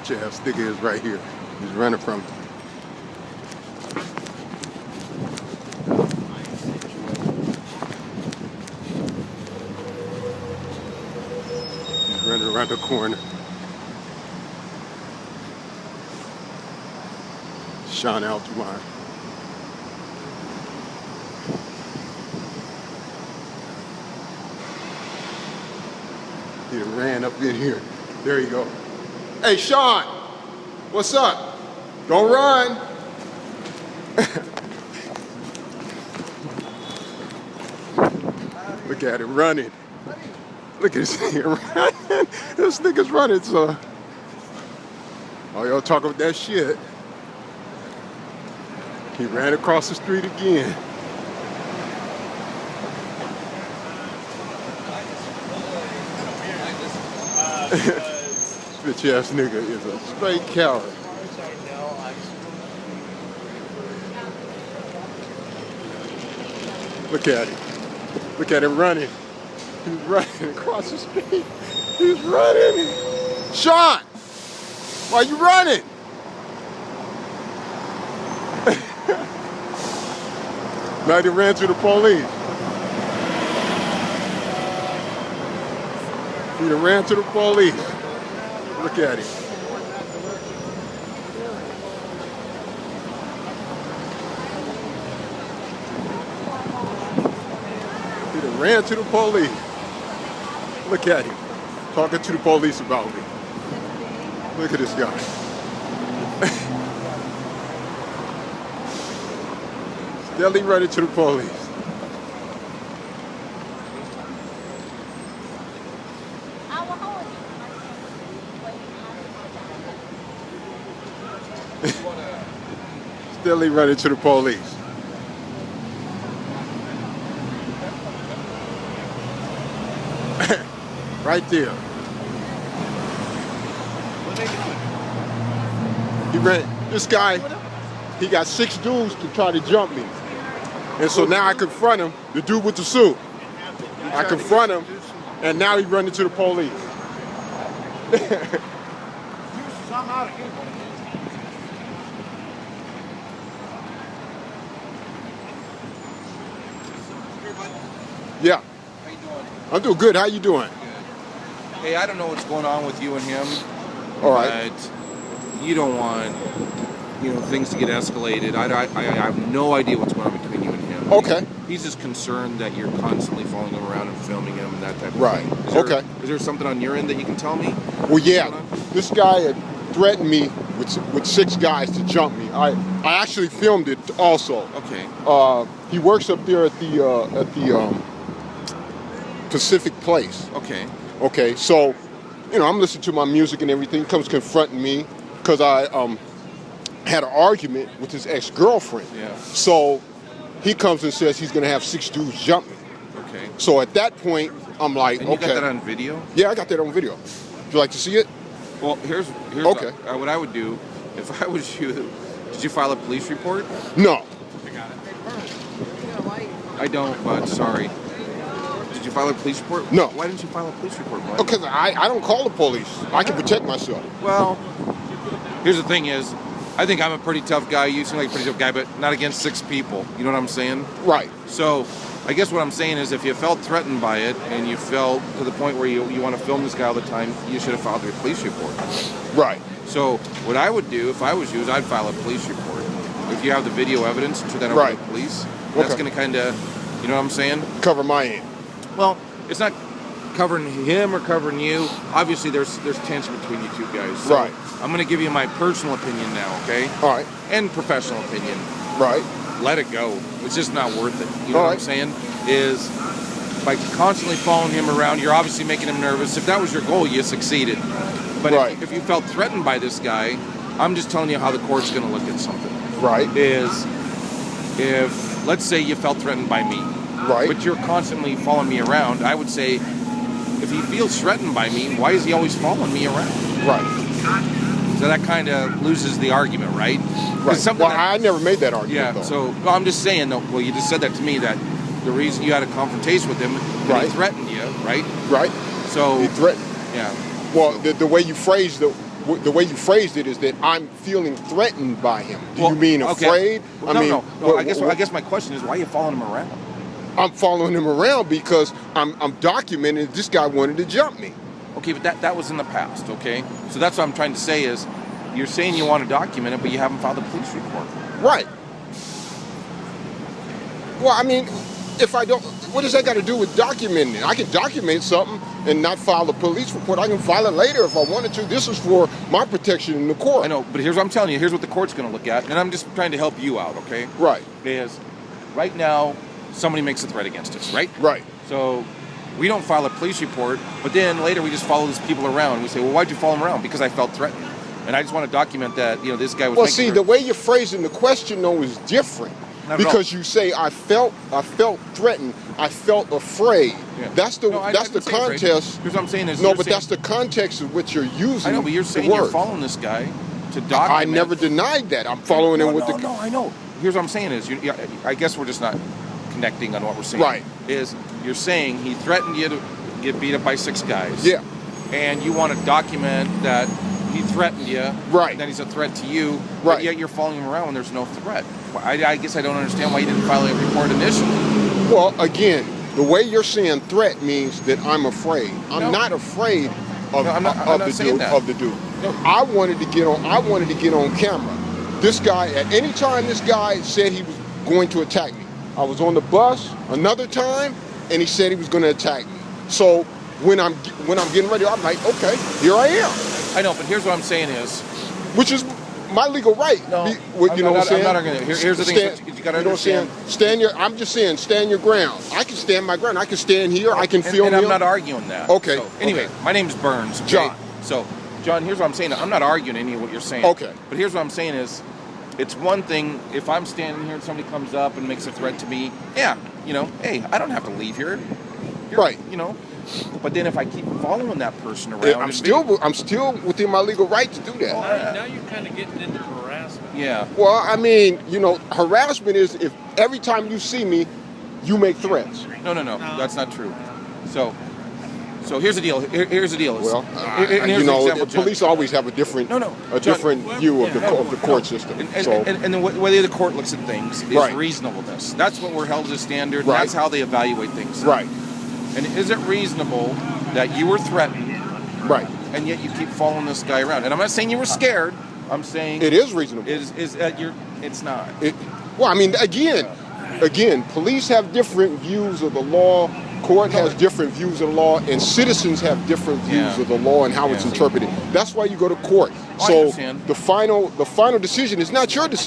bitch ass nigga is right here. He's running from me. He's running around the corner. Sean Altermier. He ran up in here. There you go. Hey, Sean, what's up? Don't run. Look at him running. Look at this nigga running. This nigga's running, so. Oh, y'all talk about that shit. He ran across the street again. Bitch ass nigga is a straight coward. Look at him. Look at him running. He's running across the street. He's running. Sean! Why are you running? Now he ran to the police. He done ran to the police. Look at him. He done ran to the police. Look at him. Talking to the police about me. Look at this guy. Steadily running to the police. Steadily running to the police. Right there. He ran. This guy, he got 6 dudes to try to jump me. And so now I confront him, the dude with the suit. I confront him, and now he's running to the police. Yeah. How you doing? I'm doing good. How you doing? Good. Hey, I don't know what's going on with you and him. All right. But you don't want, things to get escalated. I have no idea what's going on between you and him. Okay. He's just concerned that you're constantly following him around and filming him and that type of right. thing. Okay. Is there something on your end that you can tell me? Well, yeah. This guy had threatened me with 6 guys to jump me. I actually filmed it also. Okay. He works up there at the Pacific Place. Okay. Okay. So, I'm listening to my music and everything. He comes confronting me because I had an argument with his ex-girlfriend. Yeah. So he comes and says he's gonna have 6 dudes jump me. Okay. So at that point, I'm like, and you okay. got that on video? Yeah, I got that on video. Would you like to see it? Well, here's okay. What I would do if I was you. Did you file a police report? No. I got it. I don't, but sorry. Did you file a police report? No. Why didn't you file a police report? Because I don't call the police. I can protect myself. Well, here's the thing is, I think I'm a pretty tough guy. You seem like a pretty tough guy, but not against 6 people. You know what I'm saying? Right. So, I guess what I'm saying is if you felt threatened by it and you felt to the point where you want to film this guy all the time, you should have filed a police report. Right. So, what I would do if I was you is I'd file a police report. If you have the video evidence, turn that over to the police. That's going to kind of, you know what I'm saying? Cover my end. Well, it's not covering him or covering you. Obviously, there's tension between you 2 guys. So right. I'm going to give you my personal opinion now, okay? All right. And professional opinion. Right. Let it go. It's just not worth it. You know what I'm saying? Is by constantly following him around, you're obviously making him nervous. If that was your goal, you succeeded. But if you felt threatened by this guy, I'm just telling you how the court's going to look at something. Right. Is if, let's say you felt threatened by me. Right. But you're constantly following me around, I would say, if he feels threatened by me, why is he always following me around? Right. So that kind of loses the argument, right? Right. Well, I never made that argument, yeah, though. so I'm just saying, though, well, you just said that to me, that the reason you had a confrontation with him, right. He threatened you, right? Right. So he threatened. Yeah. Well, the way you phrased the way you phrased it is that I'm feeling threatened by him. Do Well, you mean okay. afraid? Well, I mean, no. I guess my question is, why are you following him around? I'm following him around because I'm documenting this guy wanted to jump me. Okay, but that was in the past, okay? So that's what I'm trying to say is, you're saying you want to document it, but you haven't filed a police report. Right. Well, I mean, if I don't, what does that got to do with documenting it? I can document something and not file a police report. I can file it later if I wanted to. This is for my protection in the court. I know, but here's what I'm telling you. Here's what the court's going to look at, and I'm just trying to help you out, okay? Right. Is right now somebody makes a threat against us, right? Right. So we don't file a police report, but then later we just follow these people around. We say, well, why'd you follow them around? Because I felt threatened. And I just want to document that, this guy was. Well, see, the way you're phrasing the question, though, is different. Because you say I felt threatened, I felt afraid. Yeah. That's the context. Here's what I'm saying is that's the context of which you're using. I know, but you're saying you're following this guy to document. I never denied that. I'm following him with the. No, I know. Here's what I'm saying is, I guess we're just not connecting on what we're saying. Right. Is you're saying he threatened you to get beat up by 6 guys. Yeah. And you want to document that he threatened you. Right. And that he's a threat to you. Right. But yet you're following him around when there's no threat. I guess I don't understand why you didn't file a report initially. Well, again, the way you're saying threat means that I'm afraid. I'm not afraid of the dude. No. I wanted to get on camera. This guy, at any time this guy said he was going to attack me. I was on the bus another time and he said he was going to attack me. So when I'm getting ready, I'm like, okay, here I am. I know, but here's what I'm saying is, which is my legal right. No, you know what I'm saying? I'm not arguing. Here's the thing you got to understand. I'm just saying, stand your ground. I can stand my ground. I can stand here. I can film and him. I'm not arguing that. Okay. So, anyway, my name's Burns. Okay? John. So, John, here's what I'm saying. I'm not arguing any of what you're saying. Okay. But here's what I'm saying is, it's one thing if I'm standing here and somebody comes up and makes a threat to me. Yeah, hey, I don't have to leave here. Right. But then if I keep following that person around, I'm still within my legal right to do that. Now you're kind of getting into harassment. Yeah. Well, I mean, harassment is if every time you see me, you make threats. No, that's not true. So here's the deal. Here's the deal. Well, here's the example, police always have a different view of the court system. And the way the court looks at things is Right. reasonableness. That's what we're held as standard. And Right. that's how they evaluate things. Right. And is it reasonable that you were threatened, Right. and yet you keep following this guy around? And I'm not saying you were scared. I'm saying It is reasonable. It's not. Well, I mean, again, police have different views of the law. Court has different views of the law, and citizens have different views of the law and how it's interpreted. That's why you go to court. I So understand. the final decision is not your decision.